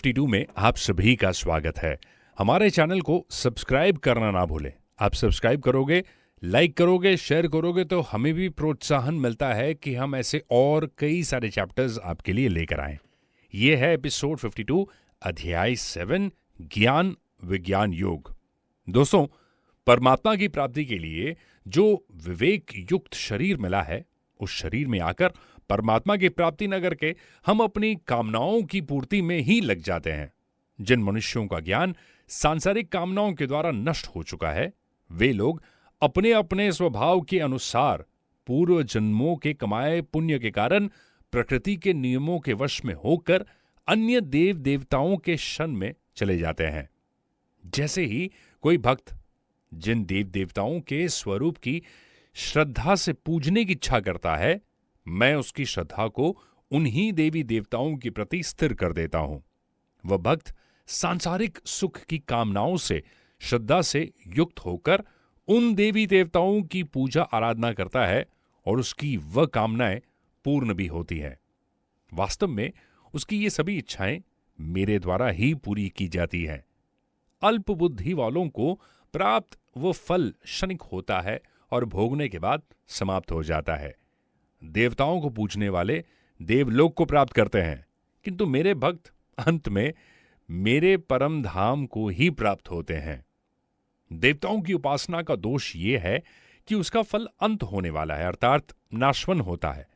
52 में आप सभी का स्वागत है। हमारे चैनल को सब्सक्राइब करना ना भूलें। आप सब्सक्राइब करोगे, लाइक करोगे, शेयर करोगे तो हमें भी प्रोत्साहन मिलता है कि हम ऐसे और कई सारे चैप्टर्स आपके लिए लेकर आएं। ये है एपिसोड 52, अध्याय 7, ज्ञान विज्ञान योग। दोस्तों, परमात्मा की प्राप्ति के लिए जो विवेक युक्त शरीर मिला है, उस शरीर में आकर परमात्मा की प्राप्ति न करके हम अपनी कामनाओं की पूर्ति में ही लग जाते हैं। जिन मनुष्यों का ज्ञान सांसारिक कामनाओं के द्वारा नष्ट हो चुका है, वे लोग अपने अपने स्वभाव के अनुसार पूर्व जन्मों के कमाए पुण्य के कारण प्रकृति के नियमों के वश में होकर अन्य देव देवताओं के शन में चले जाते हैं। जैसे ही कोई भक्त जिन देव देवताओं के स्वरूप की श्रद्धा से पूजने की इच्छा करता है, मैं उसकी श्रद्धा को उन्हीं देवी देवताओं के प्रति स्थिर कर देता हूं। वह भक्त सांसारिक सुख की कामनाओं से श्रद्धा से युक्त होकर उन देवी देवताओं की पूजा आराधना करता है और उसकी वह कामनाएं पूर्ण भी होती हैं। वास्तव में उसकी ये सभी इच्छाएं मेरे द्वारा ही पूरी की जाती हैं। अल्प बुद्धि वालों को प्राप्त वो फल क्षणिक होता है और भोगने के बाद समाप्त हो जाता है। देवताओं को पूजने वाले देवलोक को प्राप्त करते हैं, किंतु मेरे भक्त अंत में मेरे परम धाम को ही प्राप्त होते हैं। देवताओं की उपासना का दोष यह है कि उसका फल अंत होने वाला है, अर्थात नाशवन होता है,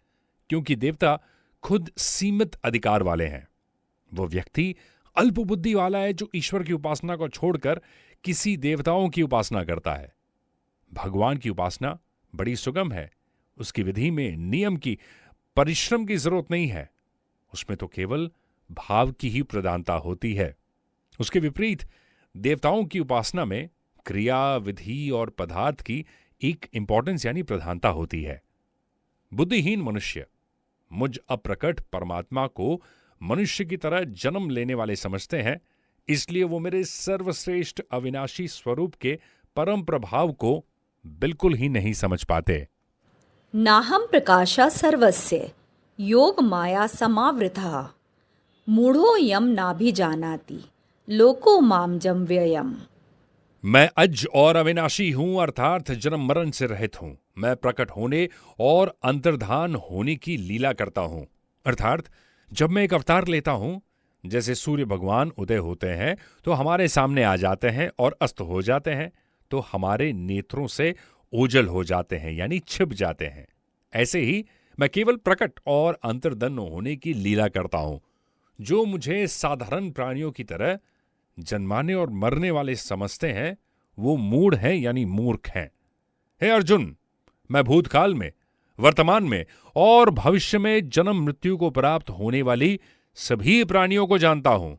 क्योंकि देवता खुद सीमित अधिकार वाले हैं। वो व्यक्ति अल्प बुद्धि वाला है जो ईश्वर की उपासना को छोड़कर किसी देवताओं की उपासना करता है। भगवान की उपासना बड़ी सुगम है। उसकी विधि में नियम की, परिश्रम की जरूरत नहीं है। उसमें तो केवल भाव की ही प्रधानता होती है। उसके विपरीत देवताओं की उपासना में क्रिया, विधि और पदार्थ की एक इंपॉर्टेंस यानी प्रधानता होती है। बुद्धिहीन मनुष्य मुझ अप्रकट परमात्मा को मनुष्य की तरह जन्म लेने वाले समझते हैं, इसलिए वो मेरे सर्वश्रेष्ठ अविनाशी स्वरूप के परम प्रभाव को बिल्कुल ही नहीं समझ पाते। नाहं प्रकाशा सर्वस्य योग माया समावृतः मूढ़ो यम नाभिजानाति लोको माम जम व्ययम। मैं अज और अविनाशी हूं, अर्थात जन्म मरण से रहित हूं। मैं प्रकट होने और अंतर्धान होने की लीला करता हूं, अर्थात जब मैं एक अवतार लेता हूं, जैसे सूर्य भगवान उदय होते हैं तो हमारे सामने आ जाते हैं और अस्त हो जाते हैं, तो हमारे नेत्रों से ओझल हो जाते हैं यानी छिप जाते हैं। ऐसे ही मैं केवल प्रकट और अंतर्धन होने की लीला करता हूं। जो मुझे साधारण प्राणियों की तरह जन्माने और मरने वाले समझते हैं, वो मूढ़ हैं यानी मूर्ख हैं। हे अर्जुन, मैं भूतकाल में, वर्तमान में और भविष्य में जन्म मृत्यु को प्राप्त होने वाली सभी प्राणियों को जानता हूं,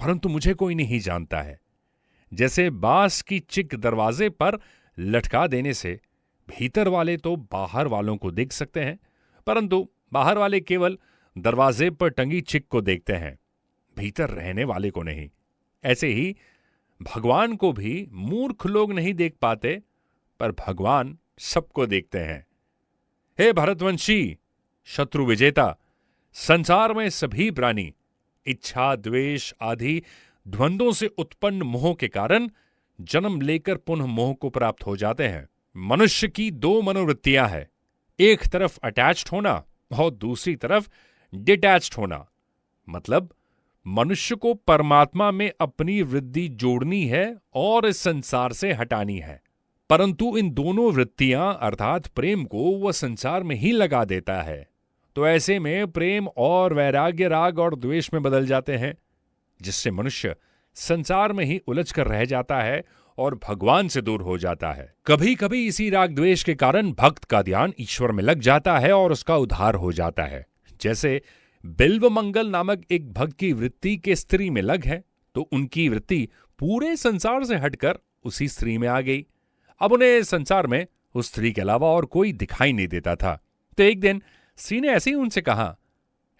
परंतु मुझे कोई नहीं जानता है। जैसे बांस की चिक दरवाजे पर लटका देने से भीतर वाले तो बाहर वालों को देख सकते हैं, परंतु बाहर वाले केवल दरवाजे पर टंगी चिक को देखते हैं, भीतर रहने वाले को नहीं। ऐसे ही भगवान को भी मूर्ख लोग नहीं देख पाते, पर भगवान सबको देखते हैं। हे भरतवंशी, शत्रु विजेता, संसार में सभी प्राणी इच्छा, द्वेष आदि द्वंद्वों से उत्पन्न मोह के कारण जन्म लेकर पुनः मोह को प्राप्त हो जाते हैं। मनुष्य की दो मनोवृत्तियां हैं, एक तरफ अटैच्ड होना और दूसरी तरफ डिटैच्ड होना। मतलब मनुष्य को परमात्मा में अपनी वृत्ति जोड़नी है और इस संसार से हटानी है, परंतु इन दोनों वृत्तियां अर्थात प्रेम को वह संसार में ही लगा देता है। तो ऐसे में प्रेम और वैराग्य राग और द्वेष में बदल जाते हैं, जिससे मनुष्य संसार में ही उलझ कर रह जाता है और भगवान से दूर हो जाता है। कभी कभी इसी राग द्वेष के कारण भक्त का ध्यान ईश्वर में लग जाता है और उसका उद्धार हो जाता है। जैसे बिल्व मंगल नामक एक भक्त की वृत्ति के स्त्री में लग है, तो उनकी वृत्ति पूरे संसार से हटकर उसी स्त्री में आ गई। अब उन्हें संसार में उस स्त्री के अलावा और कोई दिखाई नहीं देता था। तो एक दिन स्त्री ने ऐसे ही उनसे कहा,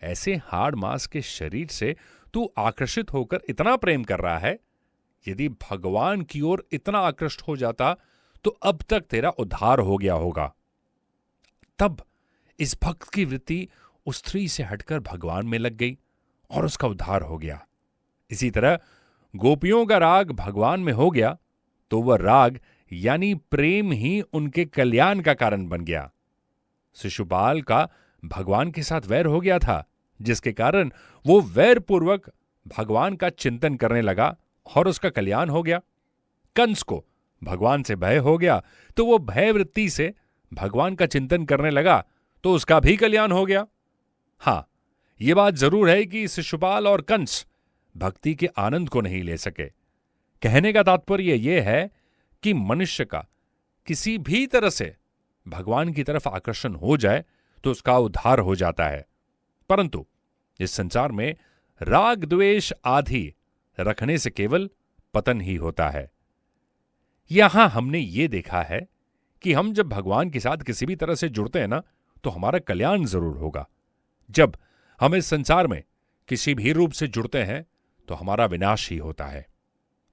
ऐसे हाड़ मांस के शरीर से तू आकर्षित होकर इतना प्रेम कर रहा है, यदि भगवान की ओर इतना आकृष्ट हो जाता तो अब तक तेरा उद्धार हो गया होगा। तब इस भक्त की वृत्ति उस स्त्री से हटकर भगवान में लग गई और उसका उद्धार हो गया। इसी तरह गोपियों का राग भगवान में हो गया तो वह राग यानी प्रेम ही उनके कल्याण का कारण बन गया। शिशुपाल का भगवान के साथ वैर हो गया था, जिसके कारण वो वैर पूर्वक भगवान का चिंतन करने लगा और उसका कल्याण हो गया। कंस को भगवान से भय हो गया तो वो भय वृत्ति से भगवान का चिंतन करने लगा तो उसका भी कल्याण हो गया। हां, यह बात जरूर है कि शिशुपाल और कंस भक्ति के आनंद को नहीं ले सके। कहने का तात्पर्य यह है कि मनुष्य का किसी भी तरह से भगवान की तरफ आकर्षण हो जाए तो उसका उद्धार हो जाता है, परंतु इस संसार में राग द्वेष आदि रखने से केवल पतन ही होता है। यहां हमने ये देखा है कि हम जब भगवान के साथ किसी भी तरह से जुड़ते हैं ना, तो हमारा कल्याण जरूर होगा। जब हम इस संसार में किसी भी रूप से जुड़ते हैं तो हमारा विनाश ही होता है।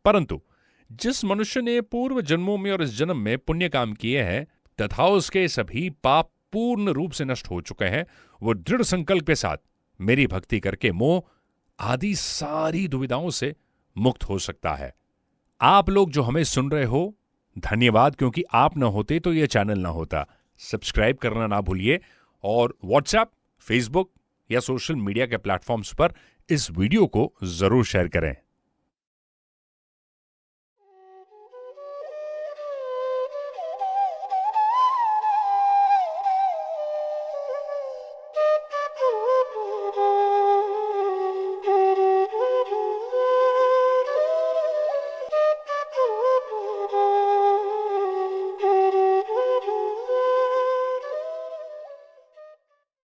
परंतु जिस मनुष्य ने पूर्व जन्मों में और इस जन्म में पुण्य काम किए हैं तथा उसके सभी पाप पूर्ण रूप से नष्ट हो चुके हैं, वो दृढ़ संकल्प के साथ मेरी भक्ति करके मोह आदि सारी दुविधाओं से मुक्त हो सकता है। आप लोग जो हमें सुन रहे हो, धन्यवाद, क्योंकि आप ना होते तो यह चैनल ना होता। सब्सक्राइब करना ना भूलिए और व्हाट्सएप, फेसबुक या सोशल मीडिया के प्लेटफॉर्म्स पर इस वीडियो को जरूर शेयर करें।